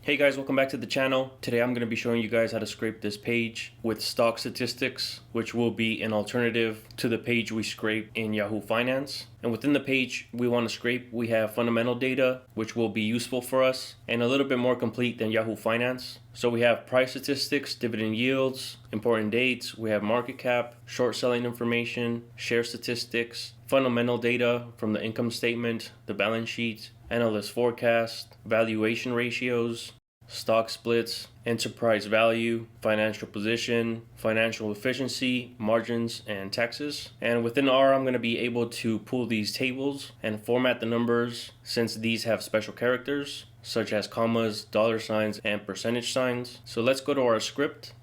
Hey guys, welcome back to the channel. Today I'm going to be showing you guys how to scrape this page with stock statistics, which will be an alternative to the page we scrape in Yahoo Finance. And within the page we want to scrape, we have fundamental data, which will be useful for us and a little bit more complete than Yahoo Finance. So we have price statistics, dividend yields, important dates, we have market cap, short selling information, share statistics, fundamental data from the income statement, the balance sheet, analyst forecast, valuation ratios, stock splits, enterprise value, financial position, financial efficiency, margins, and taxes. And within R, I'm going to be able to pull these tables and format the numbers since these have special characters such as commas, dollar signs, and percentage signs. So let's go to our script.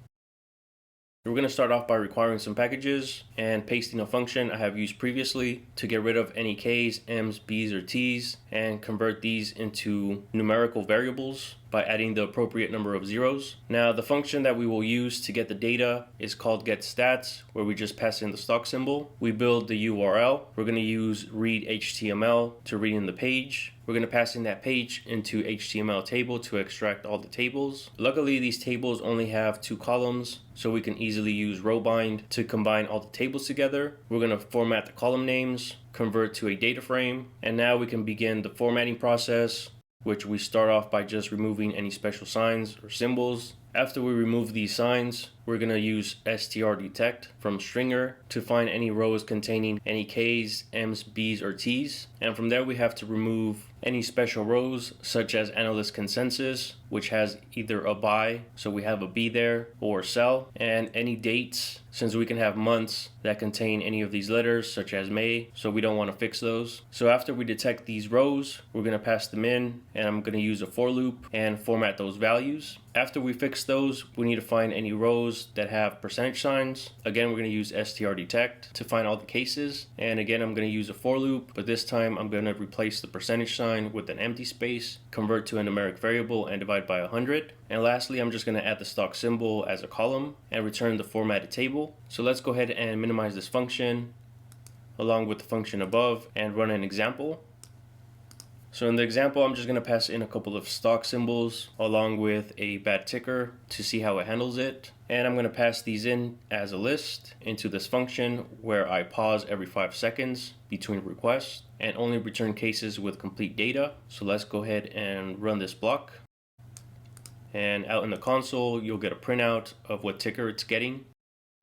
We're going to start off by requiring some packages and pasting a function I have used previously to get rid of any K's, M's, B's, or T's and convert these into numerical variables by adding the appropriate number of zeros. Now the function that we will use to get the data is called getStats, where we just pass in the stock symbol. We build the URL. We're going to use read HTML to read in the page. We're going to pass in that page into HTML table to extract all the tables. Luckily these tables only have 2 columns, so we can easily use row bind to combine all the tables together. We're going to format the column names, convert to a data frame, and now we can begin the formatting process, which we start off by just removing any special signs or symbols. After we remove these signs, we're going to use str_detect from stringer to find any rows containing any K's, M's, B's, or T's. And from there we have to remove any special rows such as analyst consensus, which has either a buy, so we have a B there, or sell, and any dates, since we can have months that contain any of these letters such as May, so we don't want to fix those. So after we detect these rows, we're going to pass them in, and I'm going to use a for loop and format those values. After we fix those, we need to find any rows that have percentage signs. Again, we're going to use str_detect to find all the cases. And again, I'm going to use a for loop, but this time I'm going to replace the percentage sign with an empty space, convert to a numeric variable, and divide by 100. And lastly, I'm just going to add the stock symbol as a column and return the formatted table. So let's go ahead and minimize this function along with the function above and run an example. So in the example, I'm just going to pass in a couple of stock symbols along with a bad ticker to see how it handles it. And I'm going to pass these in as a list into this function where I pause every 5 seconds between requests and only return cases with complete data. So let's go ahead and run this block. And out in the console, you'll get a printout of what ticker it's getting.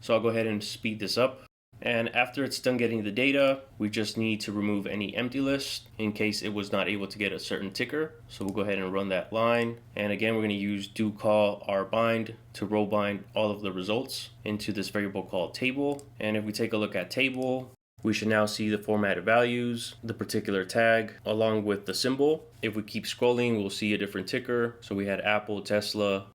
So I'll go ahead and speed this up. And after it's done getting the data, we just need to remove any empty list in case it was not able to get a certain ticker. So we'll go ahead and run that line. And again, we're going to use do call rbind to row bind all of the results into this variable called table. And if we take a look at table, we should now see the formatted values, the particular tag, along with the symbol. If we keep scrolling, we'll see a different ticker. So we had Apple, Tesla,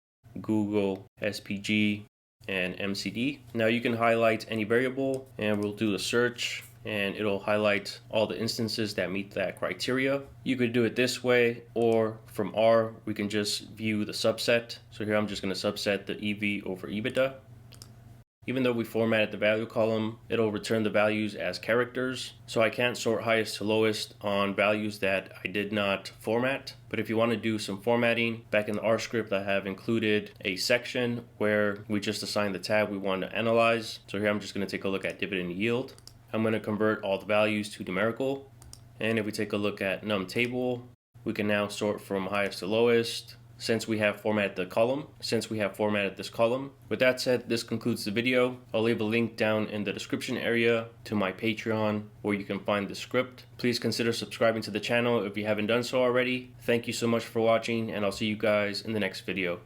Google, SPG, and MCD. Now you can highlight any variable and we'll do a search and it'll highlight all the instances that meet that criteria. You could do it this way, or from R we can just view the subset. So here I'm just going to subset the EV over EBITDA. Even though we formatted the value column, it'll return the values as characters. So I can't sort highest to lowest on values that I did not format. But if you want to do some formatting, back in the R script, I have included a section where we just assign the tab we want to analyze. So here I'm just going to take a look at dividend yield. I'm going to convert all the values to numerical. And if we take a look at num table, we can now sort from highest to lowest, since we have formatted this column. With that said, this concludes the video. I'll leave a link down in the description area to my Patreon where you can find the script. Please consider subscribing to the channel if you haven't done so already. Thank you so much for watching, and I'll see you guys in the next video.